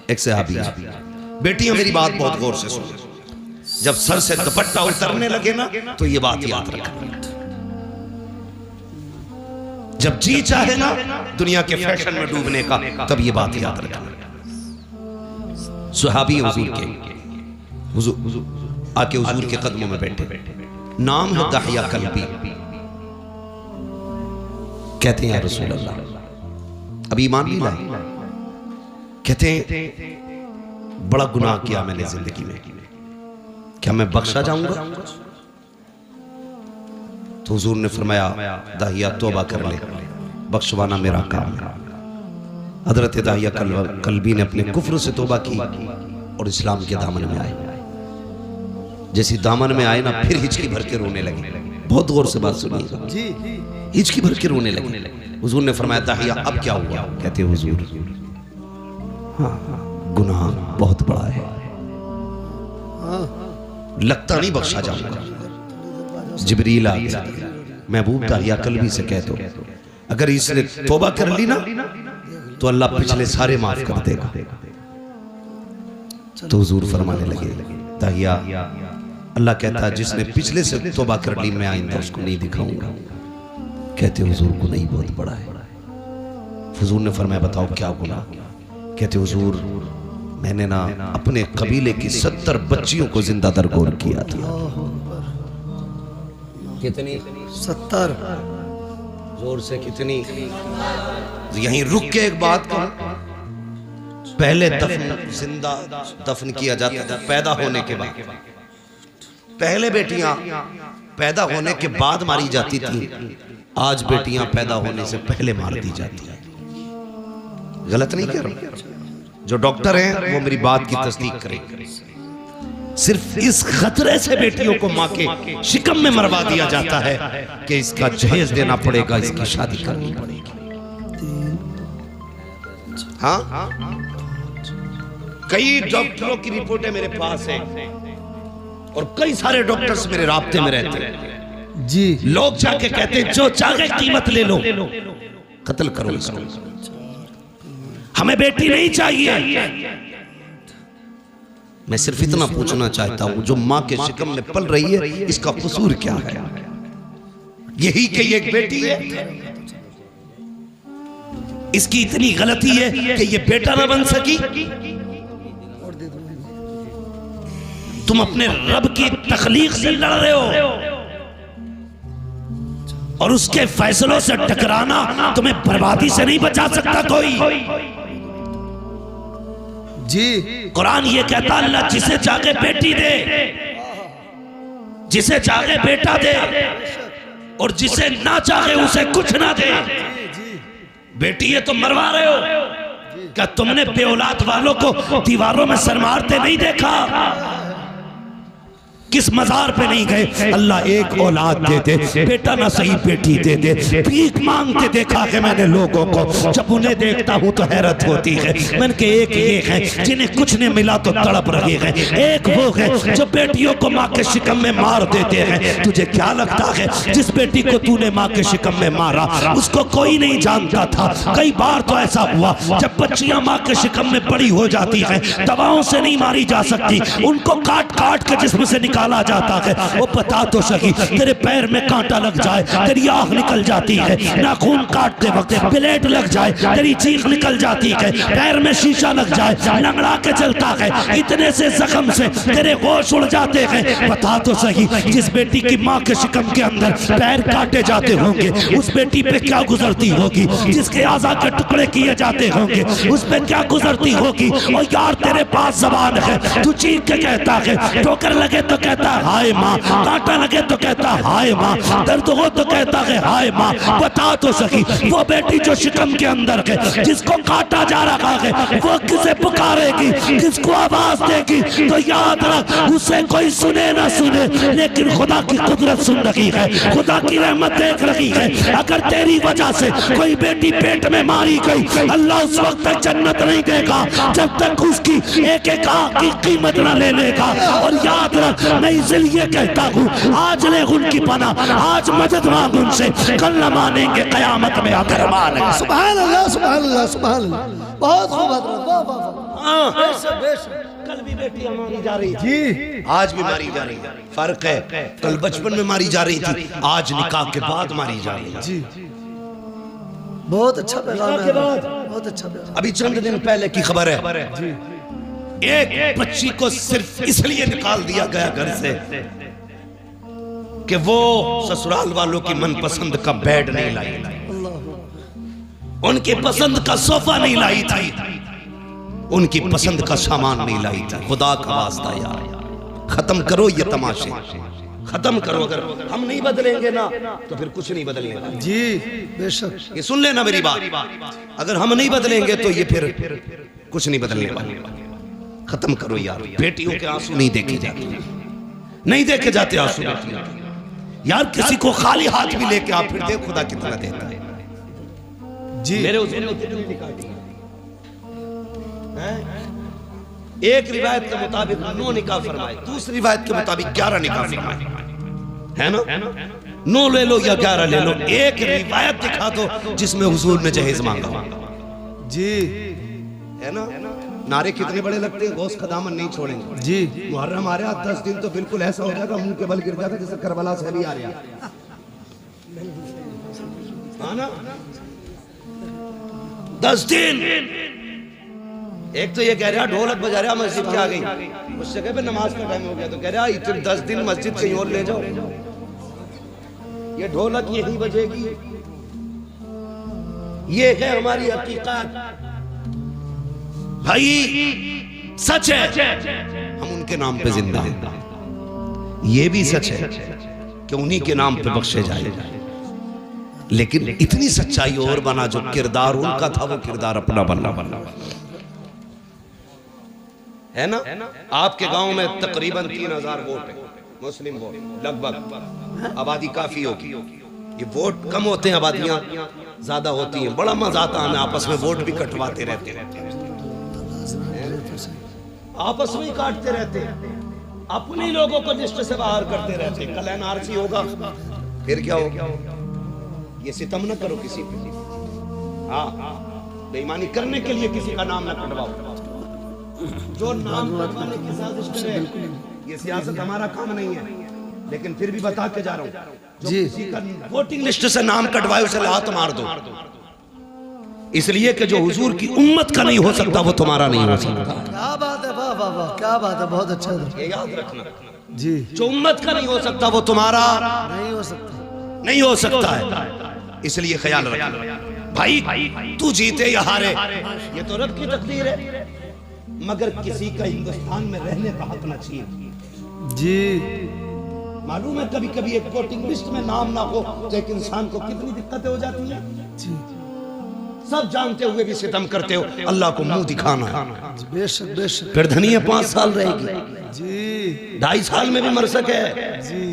एक सहाबी, बेटियां मेरी बात बहुत गौर से सुनो, जब सर से दुपट्टा उतरने लगे ना तो ये बात याद रखना, जब जी चाहे ना दुनिया के फैशन में डूबने का, तब ये बात याद रखना। सुहाबी हुजूर के आके हुजूर के कदमों में बैठे, नाम है दहिया कल्बी। कहते हैं रसूल अल्लाह, अभी ईमान नहीं लाए, कहते हैं बड़ा गुनाह किया मैंने जिंदगी में, क्या मैं बख्शा जाऊंगा? तो हुजूर ने फरमाया दाहिया तौबा कर ले, बख्शवाना मेरा काम है। हजरत दाहिया कल्बी ने अपने कुफ्र से तौबा की और इस्लाम के दामन में आए। जैसी दामन में आए ना, फिर हिचकी भर के रोने लगे। बहुत गौर से बात सुनिएगा, हिचकी भर के रोने लगे। हुजूर ने फरमाया दाहिया अब क्या हुआ? कहते हुजूर हाँ गुनाह बहुत बड़ा है, लगता नहीं बख्शा जाऊंगा। जिब्रील आ गया, महबूब दाहिया कल्बी से कह दो अगर इसने तौबा कर ली ना तो अल्लाह पिछले सारे माफ कर देगा। तो हुजूर फरमाने लगे दाहिया, अल्लाह कहता है जिसने पिछले से तौबा कर ली मैं आइंदा उसको नहीं दिखाऊंगा। कहते हुजूर गुनाह बहुत बड़ा है। हुजूर ने फरमाया बताओ क्या गुनाह? कहते हुजूर मैंने ना अपने कबीले की 70 बच्चियों को जिंदा दरगोर किया था। कितनी? 70। जोर से कितनी? यहीं रुक के एक बात कहूं, पहले जिंदा दफन किया जाता था पैदा होने के बाद, पहले बेटियां पैदा होने के बाद मारी जाती थी, आज बेटियां पैदा होने से पहले मार दी जाती है। गलत नहीं कह रहा, जो डॉक्टर हैं वो मेरी बात की तस्दीक करेंगे। सिर्फ इस खतरे से बेटियों को मां के शिकम में मरवा दिया जाता है कि इसका जहेज देना पड़ेगा, इसकी शादी करनी पड़ेगी। हाँ, कई डॉक्टरों की रिपोर्टें मेरे पास हैं और कई सारे डॉक्टर्स मेरे राब्ते में रहते हैं जी। लोग जाके कहते हैं जो चाहे कीमत ले लो, कत्ल करो इसको, हमें बेटी नहीं चाहिए। मैं सिर्फ इतना पूछना चाहता हूं, जो मां के शिकम में पल रही है इसका कसूर क्या है? यही कि ये एक बेटी है, इसकी इतनी गलती है कि ये बेटा ना बन सकी। तुम अपने रब की तखलीक से लड़ रहे हो और उसके फैसलों से टकराना तुम्हें बर्बादी से नहीं बचा सकता कोई जी। कुरान ये कहता अल्लाह जिसे चाहे बेटी दे, जिसे चाहे बेटा दे और जिसे ना चाहे उसे कुछ ना दे। बेटी ये तो मरवा रहे हो, क्या तुमने बेऔलाद वालों को दीवारों में सर मारते नहीं देखा? किस मजार पे नहीं गए? अल्लाह एक औलाद दे दे, बेटा ना सही बेटी दे दे। भीख मांगते देखा है मैंने लोगों को, जब उन्हें देखता हूँ तो हैरत होती है। मैंने के एक ये है जिन्हें कुछ नहीं मिला तो तड़प रहे हैं, एक वो है जो बेटियों को माँ के शिकम में मार देते हैं। तुझे क्या लगता है जिस बेटी को तूने माँ के शिकम में मारा उसको कोई नहीं जानता था? कई बार तो ऐसा हुआ जब बच्चियां माँ के शिकम में बड़ी हो जाती हैं, दवाओं से नहीं मारी जा सकती, उनको काट काट के जिस्म से निकाला जाता है। वो पता तो सही, तेरे पैर में कांटा लग जाए तेरी आंख निकल जाती है, नाखून काटते वक्त ब्लेड लग जाए तेरी चीख निकल जाती है, पैर में शीशा लग जाए लंगड़ा के चलता है, इतने से जख्म से तेरे होश उड़ जाते हैं। पता तो सही जिस बेटी की माँ के शिकम के अंदर पैर काटे जाते होंगे उस बेटी पे क्या गुजरती होगी, जिसके आज़ा के टुकड़े किए जाते होंगे उस पे क्या गुजरती होगी। और यार तेरे पास जबान है, तू चीख के कहता है, ठोकर लगे तो कहता है हाय माँ, कांटा लगे तो कहता है हाय माँ, दर्द हो तो कहता है हाय माँ। बता तो सकी वो बेटी जो शिकम के अंदर है जिसको काटा जा रहा है वो किसे पुकारेगी, किसको आवाज देगी? तो याद रख उसे कोई सुने ना सुने लेकिन खुदा की कुदरत सुन रही है, खुदा की रहमत देख रही है। अगर तेरी वजह से कोई बेटी पेट में मारी गई अल्लाह उस वक्त तक जन्नत नहीं देगा जब तक उसकी एक एक आंख की कीमत न ले लेगा। और याद रख मैं इसलिए कहता हूँ आज ले उनकी पनाह, आज मदद मांग उनसे, कल न मानेंगे कयामत में आकर मानेंगे। सुभान अल्लाह, सुभान अल्लाह, सुभान अल्लाह। बहुत खूब। हाँ कल भी बेटियां मारी जा रही जी, आज भी मारी जा रही है। फर्क है, कल बचपन में मारी जा रही थी, आज निकाह के बाद मारी जा रही है जी। बहुत अच्छा पैगाम है, बहुत अच्छा पैगाम। अभी चंद दिन पहले की खबर है जी, एक बच्ची को सिर्फ इसलिए निकाल दिया गया घर से कि वो ससुराल वालों की मनपसंद का बेड नहीं लाई, उनकी पसंद का सोफा नहीं लाई थी, उनकी पसंद का सामान नहीं लाई थी। खुदा का वास्ता यार, खत्म करो ये तमाशे, खत्म करो। अगर हम नहीं बदलेंगे ना तो फिर कुछ नहीं बदलेगा जी, बेशक। ये सुन लेना मेरी बात, अगर हम नहीं बदलेंगे तो ये फिर कुछ नहीं बदलने वाला। खत्म करो यार, बेटियों के आंसू नहीं देखे जाते, नहीं देखे जाते आंसू यार। किसी को खाली हाथ भी लेके आप फिर देख खुदा कितना देता है जी। मेरे हुजूर ने कितनी निकाह दी है? एक रिवायत के मुताबिक 9 निकाह फरमाए, दूसरी रिवायत के मुताबिक 11 निकाह फरमाए, है ना? 9 ले लो या 11 ले लो, एक रिवायत दिखा दो जिसमें हुजूर ने जहेज मांगा जी, है ना? नारे कितने बड़े लगते हैं, गौस का दामन नहीं छोड़ेंगे जी। मुहर्रम आ रहा 10 दिन तो बिल्कुल ऐसा हो जाएगा, मुंह के बल गिर जाएगा जैसे करबला से अली आ रहा, हाँ ना? 10 दिन। एक तो ये कह रहा ढोलक बजा रहा मस्जिद के आ गई, उस जगह पे नमाज का टाइम हो गया तो कह रहा इतने 10 दिन मस्जिद कहीं और ले जाओ, ये ढोलक यही बजेगी। ये है हमारी हकीकत भाई, सच है हम उनके नाम पे जिंदा हैं। ये भी सच है कि उन्हीं के नाम पे बख्शे जाए, लेकिन इतनी सच्चाई और बना जो किरदार उनका था वो किरदार अपना बनना है ना। आपके गांव में तकरीबन 3000 वोट है, मुस्लिम वोट लगभग, आबादी काफी होगी। ये वोट कम होते हैं, आबादियां ज्यादा होती हैं। बड़ा मजा आता है, आपस में वोट भी कटवाते रहते हैं, आपस में ही काटते रहते हैं, अपने लोगों को लिस्ट से बाहर करते रहते हैं। कल एनआरसी होगा फिर क्या होगा? ये सितम न करो किसी पे, हाँ बेईमानी करने के लिए किसी का नाम न कटवाओ। जो नाम कटवाने की साजिश करे, ये सियासत हमारा काम नहीं है, लेकिन फिर भी बता के जा रहा हूँ, जो किसी का वोटिंग लिस्ट से नाम कटवाए उसे लात मार दो, इसलिए कि जो हुजूर की उम्मत का नहीं हो सकता वो तुम्हारा नहीं हो सकता। क्या बात है, वाह वाह वाह, क्या बात है, बहुत अच्छा है। ये याद रखना जी, जो उम्मत का नहीं हो सकता वो तुम्हारा नहीं हो सकता, नहीं हो सकता है, इसलिए ख्याल रखना भाई। तू जीते या हारे ये तो रब की तकदीर है, मगर किसी का हिंदुस्तान में रहने का हक ना चाहिए जी। मालूम है कभी कभी एक वोटिंग लिस्ट में नाम ना हो तो एक इंसान को कितनी दिक्कतें हो जाती हैं जी। सब जानते हुए भी सितम करते हो, अल्लाह को मुंह दिखाना है। बेशक बेशक। फिर धनिया 5 साल रहेगी जी, 2.5 साल में भी मर सके जी,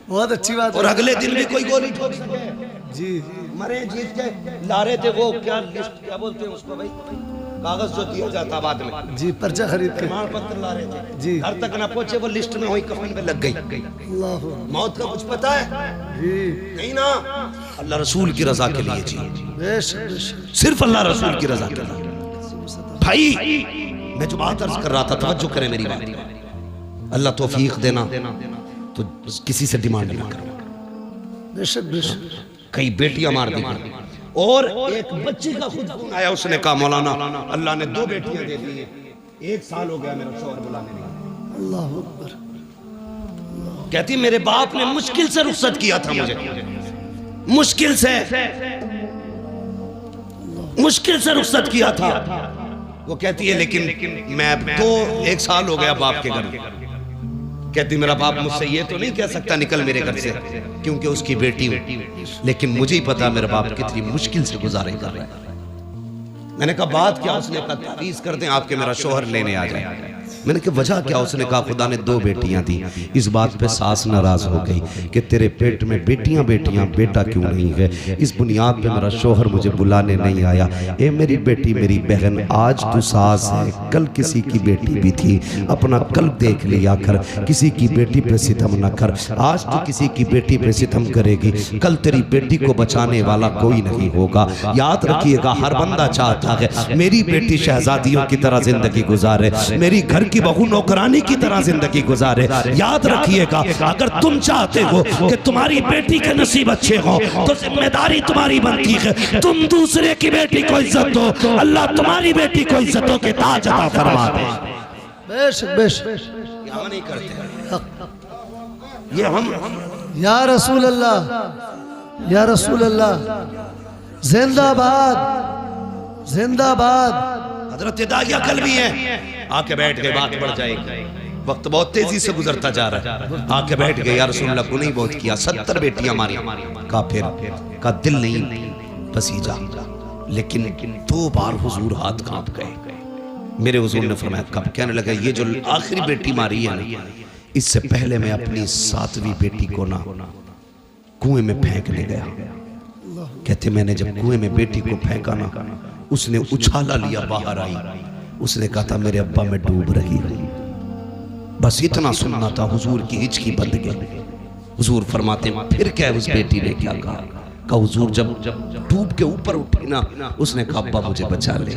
बहुत अच्छी बात। और अगले दिन भी कोई गोली ठोक सके जी। मरे जीत के ला रहे थे वो क्या लिस्ट, क्या बोलते हैं उसको भाई, कागज जो दिया जाता बाद में जी, पर्चा खरीद के प्रमाण पत्र ला रहे थे जी, घर तक ना पहुंचे, वो लिस्ट में हुई कफन में लग गई। अल्लाह, मौत का कुछ पता है जी, नहीं ना। अल्लाह रसूल की रजा के लिए जी, बेशक बेशक, सिर्फ अल्लाह रसूल की रजा के लिए। भाई मैं जो बात अर्ज कर रहा था, तवज्जो करें मेरी बात, अल्लाह तौफीक देना तो किसी से डिमांड ना करो। बेशक बेशक। कई बेटियां मार दी और एक बच्ची का खुद फोन आया, उसने कहा मौलाना अल्लाह ने 2 बेटियां दे दी हैं, 1 साल हो गया मेरा शौहर बुलाने लगा। अल्लाह अकबर। कहती मेरे बाप ने मुश्किल से रुखसत किया था मुझे, मुश्किल से रुखसत किया था। वो कहती है लेकिन मैं अब तो 1 साल हो गया बाप के घर। कहती मेरा बाप मुझसे ये तो नहीं कह सकता निकल मेरे घर से, क्योंकि उसकी बेटी हूं, लेकिन मुझे ही पता मेरा बाप कितनी मुश्किल से गुजारे कर रहा है। मैंने कहा बात क्या? उसने कहा तावीज़ कर दें आपके मेरा शौहर लेने आ जाए। मैंने कहा वजह क्या? उसने कहा खुदा ने 2 बेटियां दी। इस बात पे सास नाराज हो गई कि तेरे पेट में बेटियां बेटियां, बेटा क्यों नहीं है? इस बुनियाद पे मेरा शोहर मुझे बुलाने नहीं आया। ए मेरी बेटी, मेरी बहन, आज तू सास है, कल किसी की बेटी भी थी। अपना कल्ब देख लिया कर, किसी की बेटी पे सितम न कर। आज तू किसी की बेटी पे सितम करेगी, कल तेरी बेटी को बचाने वाला कोई नहीं होगा। याद रखिएगा, हर बंदा चाहता है मेरी बेटी शहजादियों की तरह जिंदगी गुजारे, मेरी घर की बहू नौकरानी की तरह जिंदगी गुजारे। याद रखिएगा, अगर तुम चाहते हो कि तुम्हारी बेटी के नसीब अच्छे हो तो जिम्मेदारी तुम्हारी बनती है तुम दूसरे की बेटी को इज्जत दो। अल्लाह तुम्हारी बेटी को इज्जतों के ताज अता फरमा दे। बेशक बेशक हम नहीं करते ये, हम या रसूल अल्लाह, या रसूल अल्लाह, जिंदाबाद जिंदाबाद। हजरत दाहिया कल भी है, आके बैठ गए, बात बढ़ जाएगी। वक्त बहुत तेजी से गुजरता जा रहा है। आके बैठ गए, या रसूल अल्लाह गुनाह बहुत किया, 70 बेटियां मारी। काफिर का दिल नहीं पसीजा, लेकिन 2 बार हुजूर हाथ कांप गए। मेरे हुजूर ने फरमाया कब? कहने लगा ये जो आखिरी बेटी मारी है ना, इससे पहले मैं अपनी 7वीं बेटी को ना कुएं में फेंकने गया। कहते मैंने जब कुएं में बेटी को फेंका ना, उसने उछाला लिया, बाहर आई। उसने कहा था मेरे अब्बा मैं डूब रही। बस इतना सुनना था, हुजूर की हिचकी बंद गई। हुजूर फरमाते फिर क्या उस बेटी ने क्या कहा? कहा हुजूर जब डूब के ऊपर उठी ना, उसने कहा अब्बा मुझे बचा ले,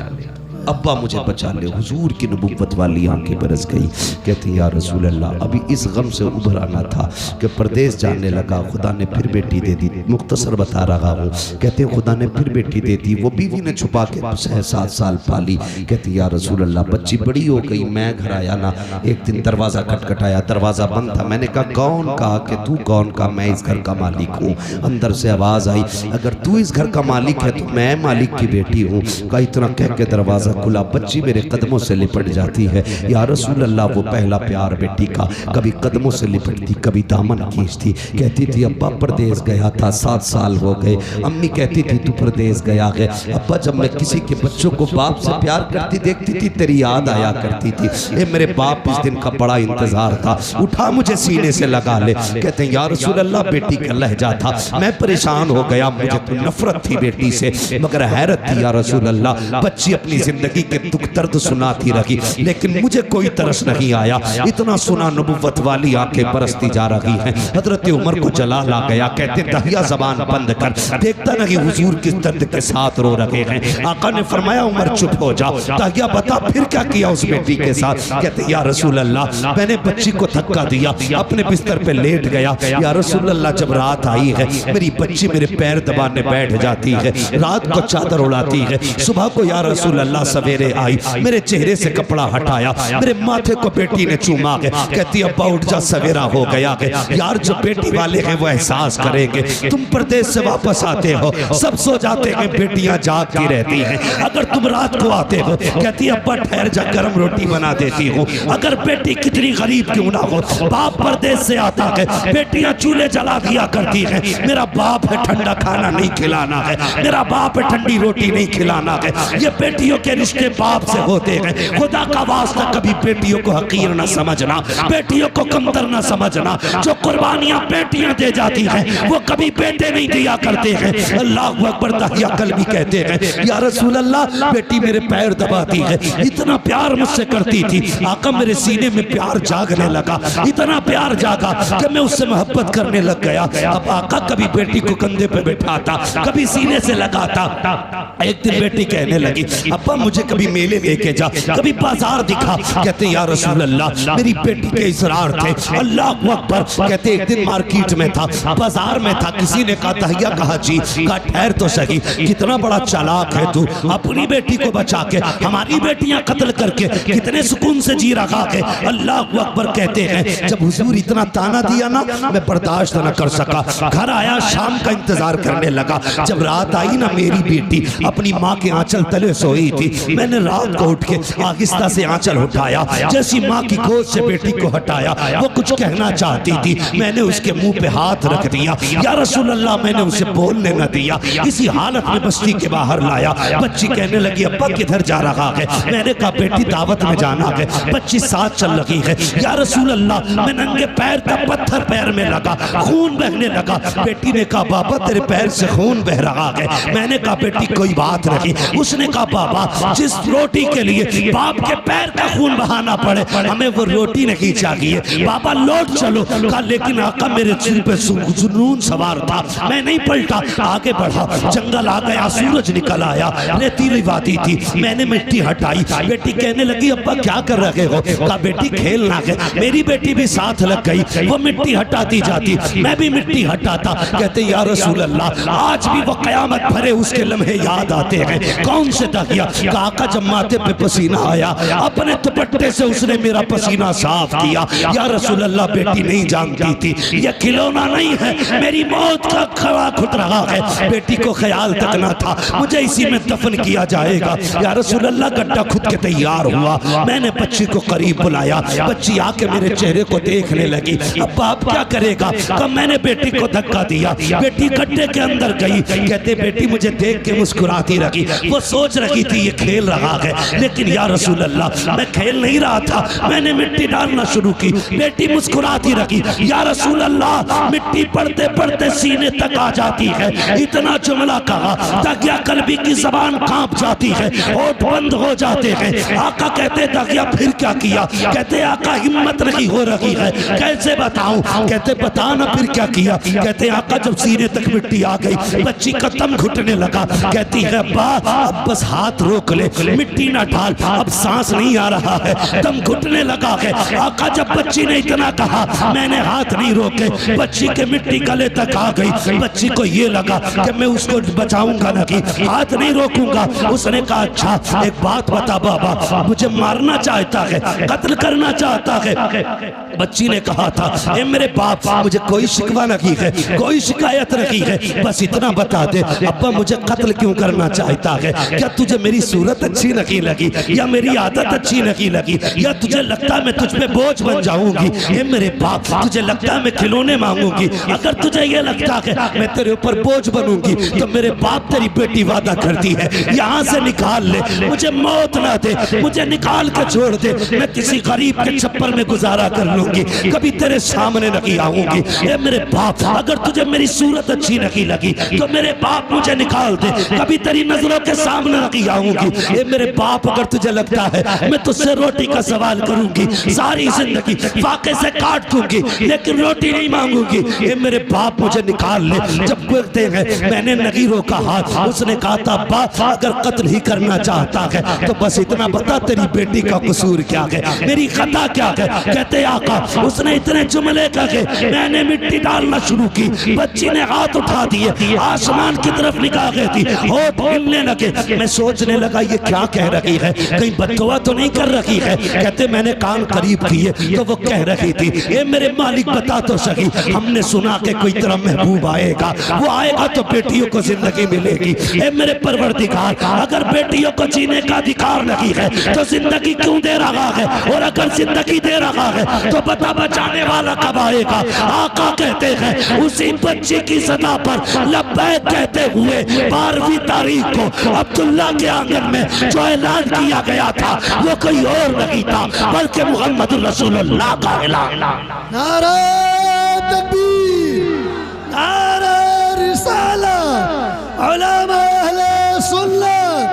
अब्बा मुझे बचा ले। हुजूर की नबुव्वत वाली आंखें बरस गई। कहती या रसूल अल्लाह, अभी इस गम से उभर आना था कि परदेश जाने लगा, खुदा ने फिर बेटी दे दी। मुख्तसर बता रहा हूँ। कहते खुदा ने फिर बेटी दे दी, वो बीवी ने छुपा के 6-7 साल पाली। कहती या रसूल अल्लाह, बच्ची बड़ी हो गई, मैं घर आया ना, एक दिन दरवाज़ा खटखटाया, दरवाज़ा बंद था। मैंने कहा कौन? कहा कि तू कौन? का मैं इस घर का मालिक हूँ। अंदर से आवाज़ आई, अगर तू इस घर का मालिक है तो मैं मालिक की बेटी हूँ। कहा इतना कह के दरवाज़ा खुला, बच्ची मेरे कदमों से लिपट जाती है। या रसूल अल्लाह, वो पहला प्यार बेटी का, कभी कदमों से लिपटती, कभी दामन खींचती। कहती थी अब्बा परदेश गया था, 7 साल हो गए। अम्मी कहती थी तू परदेश गया है। अब्बा जब मैं किसी के बच्चों को बाप से प्यार करती देखती थी, तेरी याद आया करती थी। ए मेरे बाप इस दिन का बड़ा इंतजार था, उठा मुझे सीने से लगा ले। कहते हैं या रसूल अल्लाह, बेटी का लहजा था, मैं परेशान हो गया, मुझे तो नफरत थी बेटी से, मगर हैरत थी या रसूल अल्लाह, बच्ची अपनी जिंदगी के दुख दर्द सुनाती रही, लेकिन मुझे कोई तरस नहीं आया। इतना सुना, नबुव्वत वाली आंखें बरसती जा रही हैं। हजरत उमर को जलाल आ गया। कहते दहिया जबान बंद कर, देखता नहीं हुजूर किस दर्द के साथ रो रहे हैं। आका ने फरमाया उमर चुप हो जा। दहिया बता फिर क्या किया उस बेटी के साथ? कहते या रसूल अल्लाह, मैंने बच्ची को धक्का दिया, अपने बिस्तर पे लेट गया। या रसूल अल्लाह, जब रात आई है, मेरी बच्ची मेरे पैर दबाने बैठ जाती है, रात को चादर उड़ाती है। सुबह को या रसूल अल्लाह सवेरे आई, मेरे चेहरे से कपड़ा हटाया, मेरे माथे को बेटी ने चूमा है। कहती अब्बा उठ जा, सवेरा हो गया है। यार जो बेटी वाले हैं वो एहसास करेंगे, तुम परदेश से वापस आते हो, सब सो जाते हैं, बेटियां जागती रहती हैं। अगर तुम रात को आते हो, कहती अब्बा ठहर जा, गर्म रोटी बना देती हूँ। अगर बेटी कितनी गरीब क्यों ना हो, बाप परदेश से आता है, बेटियां चूल्हे जला दिया करती हैं। मेरा बाप है ठंडा खाना नहीं खिलाना है, मेरा बाप है ठंडी रोटी नहीं खिलाना है। ये बेटियों के रिश्ते बाप से होते हैं। खुदा का वास्ता कभी बेटियों को हकीर न समझना, बेटियों को कमतर न समझना। जो कुर्बानियां बेटियां दे जाती हैं वो कभी बेटे नहीं दिया करते हैं। अल्लाहु अकबर। दहिया कल भी कहते हैं या रसूल अल्लाह, बेटी मेरे पैर दबाती है, इतना प्यार मुझसे करती थी। आका मेरे सीने में प्यार जागने लगा, इतना प्यार जागा कि मैं उससे मोहब्बत करने लग गया। अब आका कभी बेटी को कंधे पे बैठाता, कभी सीने से लगाता। एक दिन बेटी कहने लगी अब्बा मुझे कभी मेले लेके जा, कभी बाजार दिखा। कहते या रसूल अल्लाह, मेरी बेटी के इसरार थे। अल्लाह अकबर। कहते एक दिन मार्केट में था, बाजार में था, किसी ने कहा दहिया कहा जी। कहा ठहर तो सही, कितना बड़ा चालाक है तू, अपनी बेटी को बचा के हमारी बेटियां कत्ल करके कितने सुकून से जी रहा है। अल्लाह अकबर। कहते हैं जब हुजूर इतना ताना दिया ना, मैं बर्दाश्त न कर सका, घर आया, शाम का इंतजार करने लगा। जब रात आई ना, मेरी बेटी अपनी माँ के आंचल तले सोई थी। मैंने रात को उठ के आहिस्ता से आंचल उठाया, जैसी माँ की गोद से बेटी को हटाया, वो कुछ कहना चाहती थी, मैंने उसके मुंह पे हाथ रख दिया, या रसूल अल्लाह, मैंने उसे बोलने न दिया। इसी हालत में बस्ती के बाहर लाया। बच्ची कहने लगी, अब्बा किधर जा रहा है? मैंने कहा, बेटी दावत में जाना है। बच्ची साथ चल रही है। या रसूल अल्लाह, मैं नंगे पैर का पत्थर पैर में लगा, खून बहने लगा। बेटी ने कहा, बाबा तेरे पैर से खून बह रहा है। मैंने कहा, बेटी कोई बात नहीं। उसने कहा, बाबा जिस रोटी के लिए बाप के पैर का खून बहाना पड़े, हमें वो रोटी नहीं चाहिए। बाबा लौट चलो। कहा, लेकिन आका मेरे सिर पे जुनून सवार था, मैं नहीं पलटा। आगे बढ़ा, जंगल आ गया, सूरज निकल आया, रेतीली वादी थी। मैंने मिट्टी हटाई। बेटी कहने लगी, अब्बा क्या कर रहे हो? कहा, बेटी खेलना है। मेरी बेटी भी साथ लग गई, वो मिट्टी हटाती जाती, मैं भी मिट्टी हटाता। कहते, या रसूल अल्लाह, आज भी वो कयामत भरे उसके लम्हे याद आते हैं। कौन से दहिया? काका जब माथे पे पसीना आया, अपने दुपट्टे से उसने मेरा पसीना साफ किया। या रसूल अल्लाह, बेटी नहीं जानती थी ये खिलौना नहीं है, मेरी मौत का खड़ा खुद रहा है। बेटी को ख्याल तक ना था मुझे इसी में दफन किया जाएगा। या रसूल अल्लाह, गड्ढा खुद के तैयार हुआ। मैंने बच्ची को करीब बुलाया। बच्ची आके मेरे चेहरे को देखने लगी। अब बाप क्या करेगा? कब मैंने बेटी को धक्का दिया, बेटी गड्ढे के अंदर गई। कहते, बेटी मुझे देख के मुस्कुराती रही। वो सोच रही थी ये खेल रहा है, लेकिन या रसूल अल्लाह, मैं खेल नहीं रहा था। मैंने मिट्टी डालना शुरू की, बेटी मुस्कुराती रही। या रसूल अल्लाह, मिट्टी पड़ते पड़ते सीने तक आ जाती है। इतना जुमला कहा, दगिया कल्बी की जबान कांप जाती है, होठ बंद हो जाते हैं। आका कहते, दगिया फिर क्या किया? कहते, आका हिम्मत नहीं हो रही है, कैसे बताऊं? कहते, बता ना फिर क्या किया? कहते, आका जब सीने तक मिट्टी आ गई, बच्ची का दम घुटने लगा। कहती है, अब्बा अब बस हाथ रोक ले, मिट्टी ना डाल, अब सांस नहीं आ रहा है, दम घुटने लगा है। आका जब बच्ची ने इतना कहा, मैंने हाथ नहीं रोके, बच्ची के मिट्टी गले तक आ गई। बच्ची को ये लगा कि मैं उसको बचाऊंगा नहीं, हाथ नहीं रोकूंगा। उसने कहा, अच्छा एक बात बता बाबा, मुझे मारना चाहता है, कत्ल करना चाहता है? बच्ची ने कहा था, ए मेरे बाप, मुझे कोई शिकवा नहीं है, कोई शिकायत नहीं है, बस इतना बता दे, अब्बा मुझे कत्ल क्यों करना चाहता है? क्या तुझे मेरी सूरत अच्छी नहीं लगी, या मेरी आदत अच्छी नहीं लगी, या तुझे लगता है मैं तुझ पे बोझ बन जाऊंगी? ए मेरे बाप, तुझे लगता है मैं खिलौने मांगूंगी? अगर तुझे ये लगता है मैं तेरे ऊपर बोझ बनूंगी, तो मेरे बाप तेरी बेटी वादा करती है, यहाँ से निकाल ले, मुझे मौत ना दे, मुझे निकाल के छोड़ दे, मैं किसी गरीब के छप्पर में गुजारा कर लूंगी, कभी तेरे सामने नहीं आऊंगी। ए मेरे बाप, अगर तुझे मेरी सूरत अच्छी नहीं लगी, तो मेरे बाप मुझे निकाल दे, कभी तेरी नजरों के सामने नहीं आऊंगी। ए मेरे बाप, अगर तुझे लगता है मैं तुझसे रोटी का सवाल करूंगी, सारी जिंदगी फाके से काट दूंगी, लेकिन रोटी नहीं मांगूंगी। ए मेरे बाप, मुझे निकाल ले। जब कहते हैं, मैंने नहीं रोका हाथ। उसने कहा था, बाप अगर कत्ल ही करना चाहता है तो बस इतना बता, तेरी बेटी का कसूर क्या है, मेरी खता क्या है? कहते, आका उसने इतने जुमले कहे, मैंने मिट्टी डालना शुरू की, बच्ची ने हाथ उठा दिए, आसमान की तरफ निगाह गई थी, होठ हिलने लगे। मैं सोचने लगा ये क्या कह रही है, कहीं बददुआ तो नहीं कर रही है? कहते, मैंने कान करीब किए तो वो कह रही थी, ए मेरे मालिक बता तो सही, हमने सुना कि कोई तेरा महबूब आएगा, वो आएगा तो बेटियों को जिंदगी मिलेगी। ए मेरे परवरदिगार, अगर बेटियों को जीने का अधिकार नहीं है तो जिंदगी क्यों दे रहा है? और अगर जिंदगी दे रहा है तो बता बचाने वाला कब आएगा? आका कहते हैं, उसी बच्ची की सदा पर लब्बैक कहते हुए 12वीं तारीख को अब्दुल्ला के आंगन में जो ऐलान किया गया था, वो कोई और नहीं था बल्कि मोहम्मद रसूलुल्लाह का ऐलान। नारा तकबीर, नारा रिसालत, उलमा अहले सुन्नत,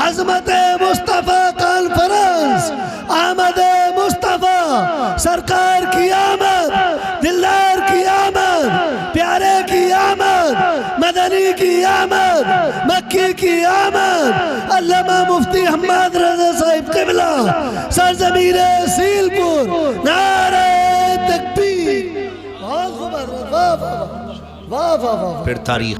अज़मत मुस्तफ़ा कॉन्फ्रेंस, आमद मुस्तफ़ा, सरकार की आमद, दिलदार की आमद, प्यारे की आमद, मदनी की आमद, मक्की की आमद, अल्लामा मुफ्ती हम्मद रज़ा साहिब क़िबला, सरज़मीन सीलपुर, नारे तकबीर। वाह वाह वाह वाह वाह। फिर तारीख